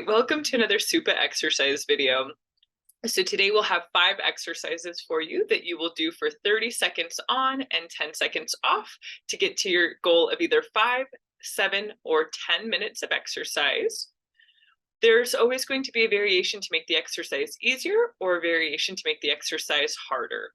Welcome to another SuPA exercise video. So today we'll have 5 exercises for you that you will do for 30 seconds on and 10 seconds off to get to your goal of either 5, 7, or 10 minutes of exercise. There's always going to be a variation to make the exercise easier or a variation to make the exercise harder.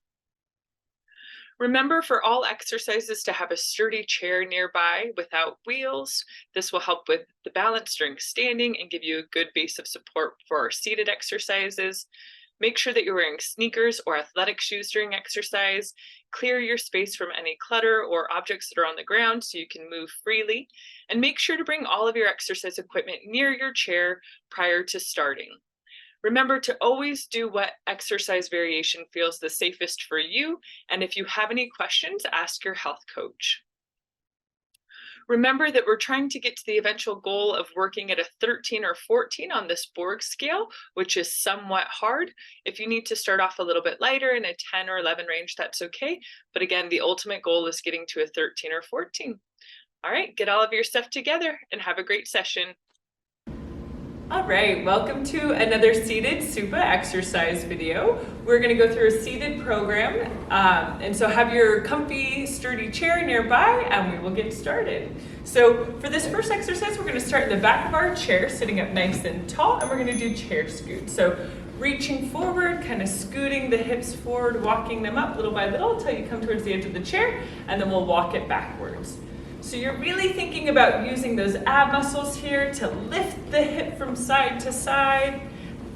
Remember for all exercises to have a sturdy chair nearby without wheels. This will help with the balance during standing and give you a good base of support for our seated exercises. Make sure that you're wearing sneakers or athletic shoes during exercise. Clear your space from any clutter or objects that are on the ground so you can move freely. And make sure to bring all of your exercise equipment near your chair prior to starting. Remember to always do what exercise variation feels the safest for you, and if you have any questions, ask your health coach. Remember that we're trying to get to the eventual goal of working at a 13 or 14 on this Borg scale, which is somewhat hard. If you need to start off a little bit lighter in a 10 or 11 range, that's okay. But again, the ultimate goal is getting to a 13 or 14. All right, get all of your stuff together and have a great session. All right, welcome to another seated SuPA exercise video. We're gonna go through a seated program, and so have your comfy, sturdy chair nearby, and we will get started. So for this first exercise, we're gonna start in the back of our chair, sitting up nice and tall, and we're gonna do chair scoot. So reaching forward, kind of scooting the hips forward, walking them up little by little until you come towards the edge of the chair, and then we'll walk it backwards. So you're really thinking about using those ab muscles here to lift the hip from side to side,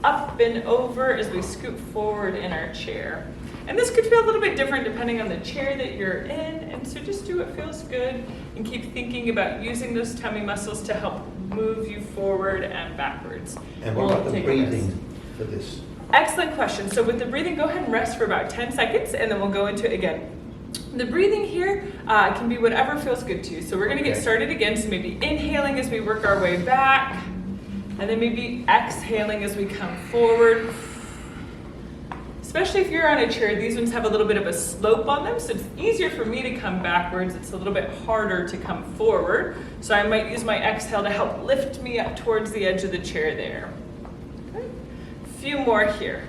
up and over as we scoot forward in our chair. And this could feel a little bit different depending on the chair that you're in, and so just do what feels good and keep thinking about using those tummy muscles to help move you forward and backwards. And what about the breathing for this? Excellent question. So with the breathing, go ahead and rest for about 10 seconds, and then we'll go into it again. The breathing here can be whatever feels good to you. So we're gonna get started again. So maybe inhaling as we work our way back, and then maybe exhaling as we come forward. Especially if you're on a chair, these ones have a little bit of a slope on them, so it's easier for me to come backwards. It's a little bit harder to come forward. So I might use my exhale to help lift me up towards the edge of the chair there. Okay. A few more here.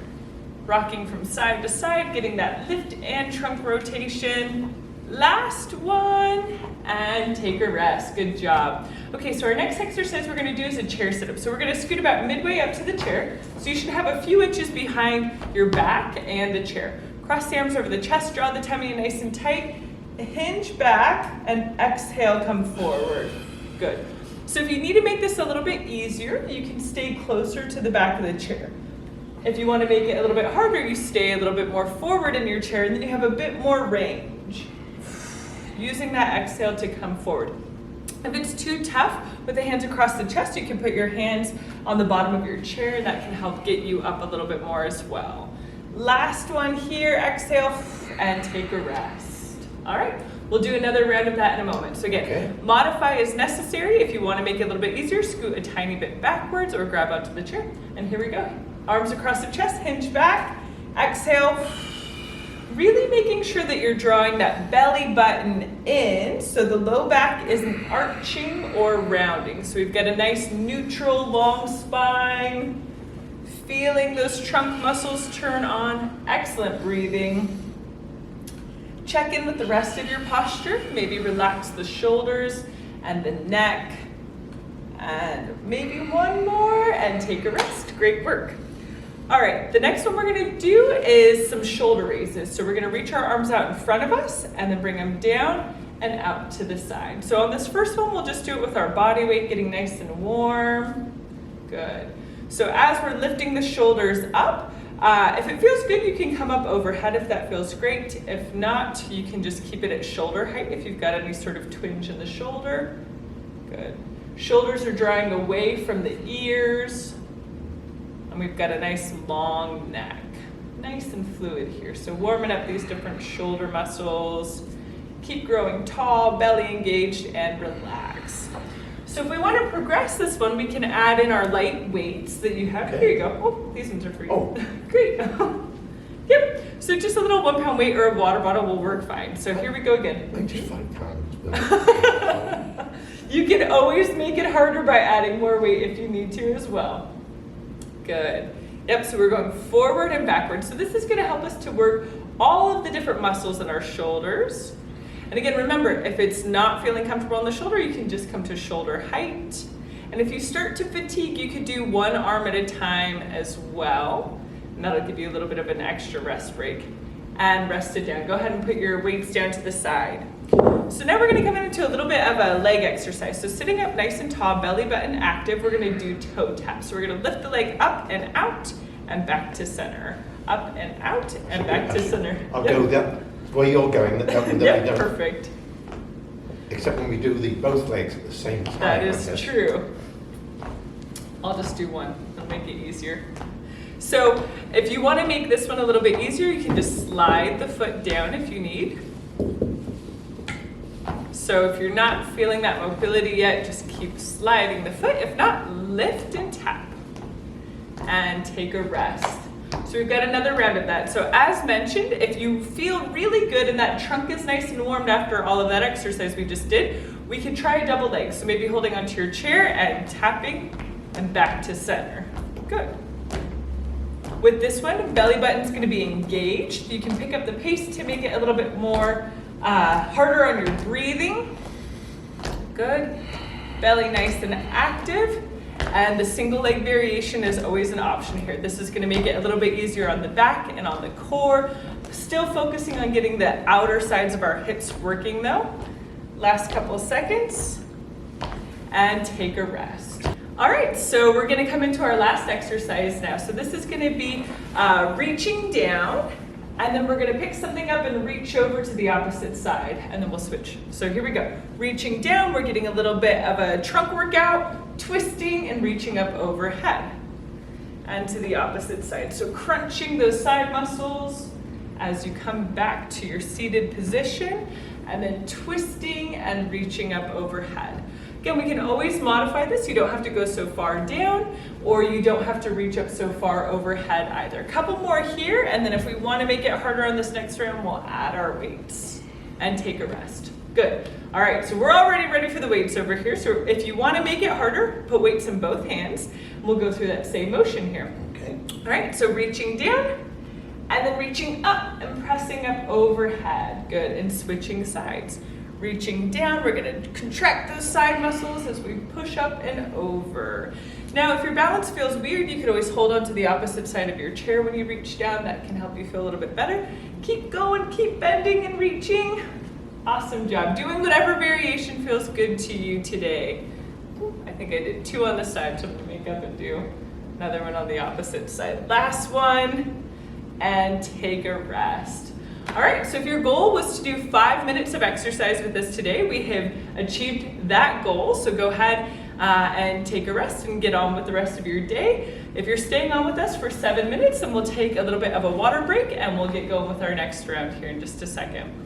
Rocking from side to side, getting that lift and trunk rotation. Last one, and take a rest. Good job. Okay, so our next exercise we're gonna do is a chair sit-up. So we're gonna scoot about midway up to the chair. So you should have a few inches behind your back and the chair. Cross the arms over the chest, draw the tummy in nice and tight. Hinge back and exhale, come forward. Good. So if you need to make this a little bit easier, you can stay closer to the back of the chair. If you want to make it a little bit harder, you stay a little bit more forward in your chair, and then you have a bit more range. Using that exhale to come forward. If it's too tough, with the hands across the chest, you can put your hands on the bottom of your chair, and that can help get you up a little bit more as well. Last one here, exhale, and take a rest. All right, we'll do another round of that in a moment. So again, modify as necessary. If you want to make it a little bit easier, scoot a tiny bit backwards or grab onto the chair, and here we go. Arms across the chest, hinge back, exhale. Really making sure that you're drawing that belly button in so the low back isn't arching or rounding. So we've got a nice neutral long spine. Feeling those trunk muscles turn on. Excellent breathing. Check in with the rest of your posture. Maybe relax the shoulders and the neck. And maybe one more and take a rest. Great work. All right, the next one we're gonna do is some shoulder raises. So we're gonna reach our arms out in front of us and then bring them down and out to the side. So on this first one, we'll just do it with our body weight getting nice and warm. Good. So as we're lifting the shoulders up, if it feels good, you can come up overhead if that feels great. If not, you can just keep it at shoulder height if you've got any sort of twinge in the shoulder. Good. Shoulders are drawing away from the ears. And we've got a nice long neck. Nice and fluid here. So warming up these different shoulder muscles. Keep growing tall, belly engaged, and relax. So if we want to progress this one, we can add in our light weights that you have. Okay. Here you go. Oh, these ones are for you. Oh. Great. Yep. So just a little 1 pound weight or a water bottle will work fine. So here we go again. Like just 5 pounds. You can always make it harder by adding more weight if you need to as well. Good. Yep, so we're going forward and backwards. So this is gonna help us to work all of the different muscles in our shoulders. And again, remember, if it's not feeling comfortable in the shoulder, you can just come to shoulder height. And if you start to fatigue, you could do one arm at a time as well. And that'll give you a little bit of an extra rest break. And rest it down. Go ahead and put your weights down to the side. So now we're gonna come into a little bit of a leg exercise. So sitting up nice and tall, belly button active, we're gonna do toe taps. So we're gonna lift the leg up and out and back to center. Up and out and back to center. I'll go that where you're going. Yep, perfect. Except when we do both legs at the same time. That is true. I'll just do one. It'll make it easier. So if you want to make this one a little bit easier, you can just slide the foot down if you need. So if you're not feeling that mobility yet, just keep sliding the foot. If not, lift and tap. And take a rest. So we've got another round of that. So as mentioned, if you feel really good and that trunk is nice and warmed after all of that exercise we just did, we can try a double leg. So maybe holding onto your chair and tapping and back to center. Good. With this one, belly button's gonna be engaged. You can pick up the pace to make it a little bit more harder on your breathing. Good. Belly nice and active. And the single leg variation is always an option here. This is gonna make it a little bit easier on the back and on the core. Still focusing on getting the outer sides of our hips working though. Last couple seconds. And take a rest. All right, so we're gonna come into our last exercise now. So this is gonna be reaching down, and then we're gonna pick something up and reach over to the opposite side, and then we'll switch. So here we go. Reaching down, we're getting a little bit of a trunk workout, twisting and reaching up overhead. And to the opposite side. So crunching those side muscles as you come back to your seated position, and then twisting and reaching up overhead. Again, we can always modify this. You don't have to go so far down, or you don't have to reach up so far overhead either. A couple more here, and then if we want to make it harder on this next round, we'll add our weights and take a rest. Good. All right, so we're already ready for the weights over here. So if you want to make it harder, put weights in both hands. We'll go through that same motion here. Okay. All right, so reaching down, and then reaching up and pressing up overhead. Good, and switching sides. Reaching down, we're gonna contract those side muscles as we push up and over. Now, if your balance feels weird, you could always hold on to the opposite side of your chair when you reach down. That can help you feel a little bit better. Keep going, keep bending and reaching. Awesome job. Doing whatever variation feels good to you today. I think I did 2 on the side, so I'm gonna make up and do another one on the opposite side. Last one, and take a rest. All right, so if your goal was to do 5 minutes of exercise with us today, we have achieved that goal. So go ahead and take a rest and get on with the rest of your day. If you're staying on with us for 7 minutes, then we'll take a little bit of a water break and we'll get going with our next round here in just a second.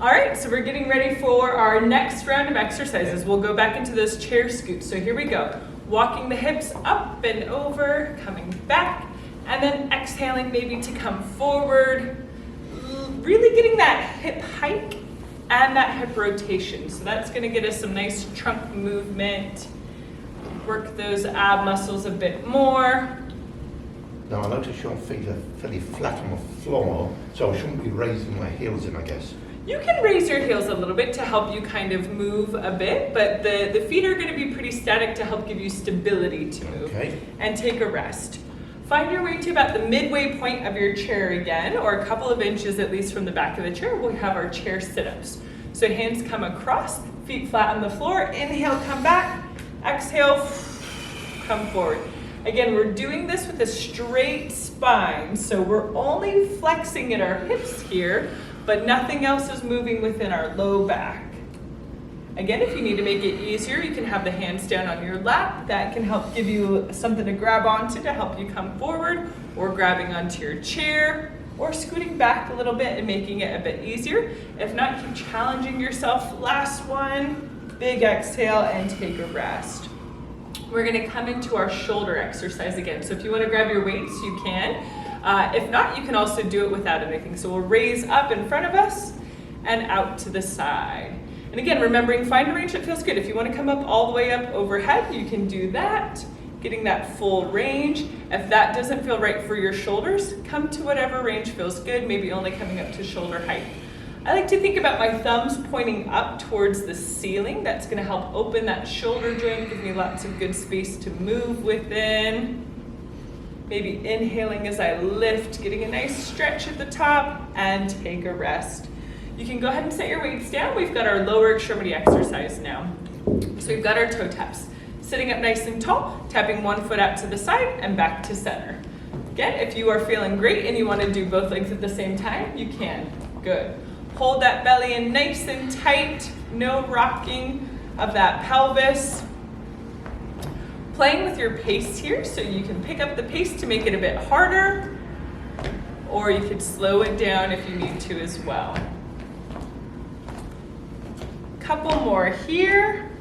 All right, so we're getting ready for our next round of exercises. We'll go back into those chair scoots. So here we go. Walking the hips up and over, coming back, and then exhaling maybe to come forward. Really getting that hip hike and that hip rotation. So that's gonna get us some nice trunk movement. Work those ab muscles a bit more. Now I notice your feet are fairly flat on the floor, so I shouldn't be raising my heels in, I guess. You can raise your heels a little bit to help you kind of move a bit, but the feet are going to be pretty static to help give you stability to move. Okay. And take a rest. Find your way to about the midway point of your chair again, or a couple of inches at least from the back of the chair. We'll have our chair sit-ups. So hands come across, feet flat on the floor. Inhale, come back. Exhale, come forward. Again, we're doing this with a straight spine, so we're only flexing at our hips here, but nothing else is moving within our low back. Again, if you need to make it easier, you can have the hands down on your lap. That can help give you something to grab onto to help you come forward, or grabbing onto your chair, or scooting back a little bit and making it a bit easier. If not, keep challenging yourself. Last one. Big exhale and take a rest. We're gonna come into our shoulder exercise again. So if you wanna grab your weights, you can. If not, you can also do it without anything. So we'll raise up in front of us and out to the side. And again, remembering, find a range that feels good. If you wanna come up all the way up overhead, you can do that, getting that full range. If that doesn't feel right for your shoulders, come to whatever range feels good, maybe only coming up to shoulder height. I like to think about my thumbs pointing up towards the ceiling. That's gonna help open that shoulder joint, give me lots of good space to move within. Maybe inhaling as I lift, getting a nice stretch at the top, and take a rest. You can go ahead and set your weights down. We've got our lower extremity exercise now. So we've got our toe taps. Sitting up nice and tall, tapping one foot out to the side and back to center. Again, if you are feeling great and you wanna do both legs at the same time, you can. Good. Hold that belly in nice and tight, no rocking of that pelvis. Playing with your pace here, so you can pick up the pace to make it a bit harder, or you could slow it down if you need to as well. Couple more here.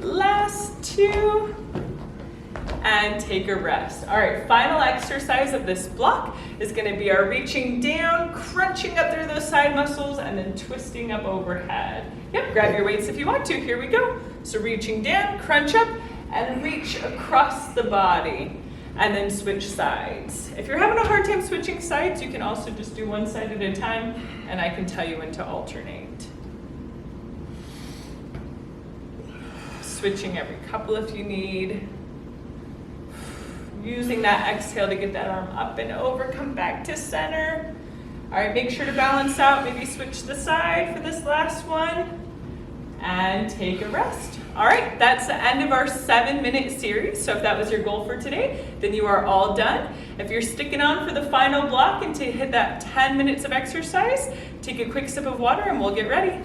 Last two. And take a rest. All right, final exercise of this block is gonna be our reaching down, crunching up through those side muscles, and then twisting up overhead. Yep, grab your weights if you want to, here we go. So reaching down, crunch up, and reach across the body, and then switch sides. If you're having a hard time switching sides, you can also just do one side at a time, and I can tell you when to alternate. Switching every couple if you need. Using that exhale to get that arm up and over, come back to center. All right, make sure to balance out, maybe switch the side for this last one, and take a rest. All right, that's the end of our 7-minute series. So if that was your goal for today, then you are all done. If you're sticking on for the final block and to hit that 10 minutes of exercise, take a quick sip of water and we'll get ready.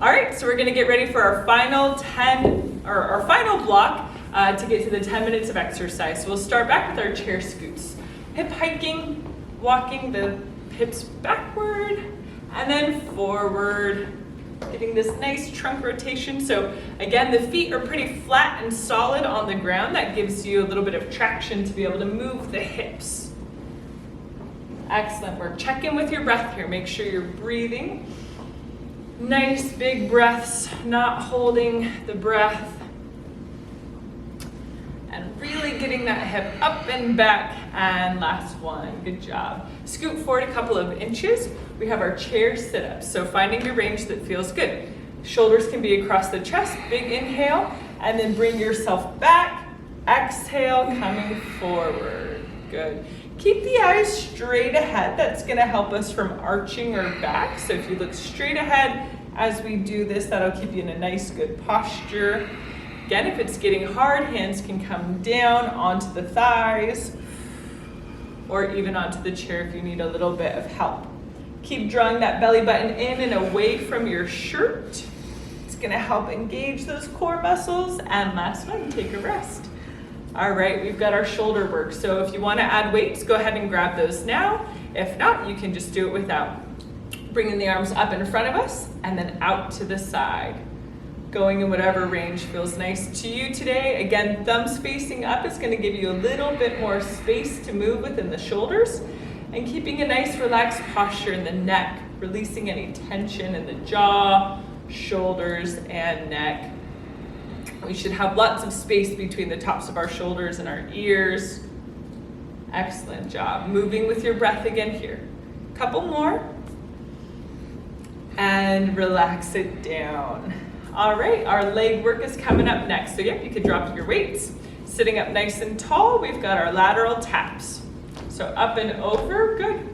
All right, so we're gonna get ready for our final block to get to the 10 minutes of exercise. So we'll start back with our chair scoots. Hip hiking, walking the hips backward and then forward, getting this nice trunk rotation. So again, the feet are pretty flat and solid on the ground. That gives you a little bit of traction to be able to move the hips. Excellent work. Check in with your breath here. Make sure you're breathing. Nice big breaths, not holding the breath. And really getting that hip up and back. And last one, good job. Scoot forward a couple of inches. We have our chair sit-ups. So finding your range that feels good. Shoulders can be across the chest, big inhale, and then bring yourself back. Exhale, coming forward, good. Keep the eyes straight ahead. That's gonna help us from arching our back. So if you look straight ahead as we do this, that'll keep you in a nice, good posture. Again, if it's getting hard, hands can come down onto the thighs or even onto the chair if you need a little bit of help. Keep drawing that belly button in and away from your shirt. It's gonna help engage those core muscles. And last one, take a rest. All right, we've got our shoulder work. So if you wanna add weights, go ahead and grab those now. If not, you can just do it without. Bringing the arms up in front of us and then out to the side. Going in whatever range feels nice to you today. Again, thumbs facing up is gonna give you a little bit more space to move within the shoulders and keeping a nice relaxed posture in the neck, releasing any tension in the jaw, shoulders, and neck. We should have lots of space between the tops of our shoulders and our ears. Excellent job. Moving with your breath again here. Couple more. And relax it down. All right, our leg work is coming up next. So yep, you can drop your weights. Sitting up nice and tall, we've got our lateral taps. So up and over, good.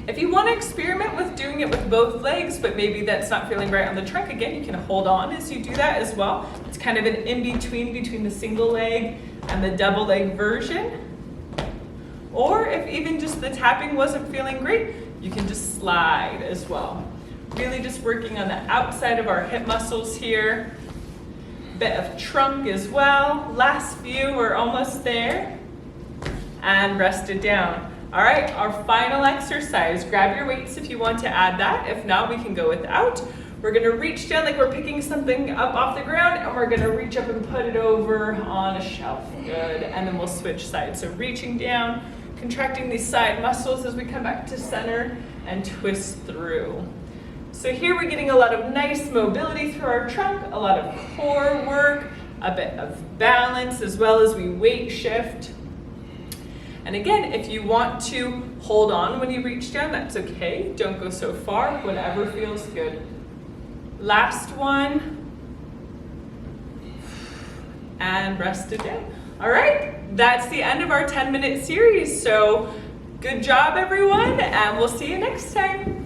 If you want to experiment with doing it with both legs, but maybe that's not feeling right on the trunk, again, you can hold on as you do that as well. It's kind of an in-between between the single leg and the double leg version. Or if even just the tapping wasn't feeling great, you can just slide as well. Really just working on the outside of our hip muscles here. Bit of trunk as well. Last few, we're almost there. And rest it down. All right, our final exercise. Grab your weights if you want to add that. If not, we can go without. We're gonna reach down like we're picking something up off the ground, and we're gonna reach up and put it over on a shelf. Good, and then we'll switch sides. So reaching down, contracting these side muscles as we come back to center and twist through. So here we're getting a lot of nice mobility through our trunk, a lot of core work, a bit of balance, as well as we weight shift. And again, if you want to hold on when you reach down, that's okay. Don't go so far, whatever feels good. Last one. And rest it down. All right, that's the end of our 10-minute series. So good job, everyone, and we'll see you next time.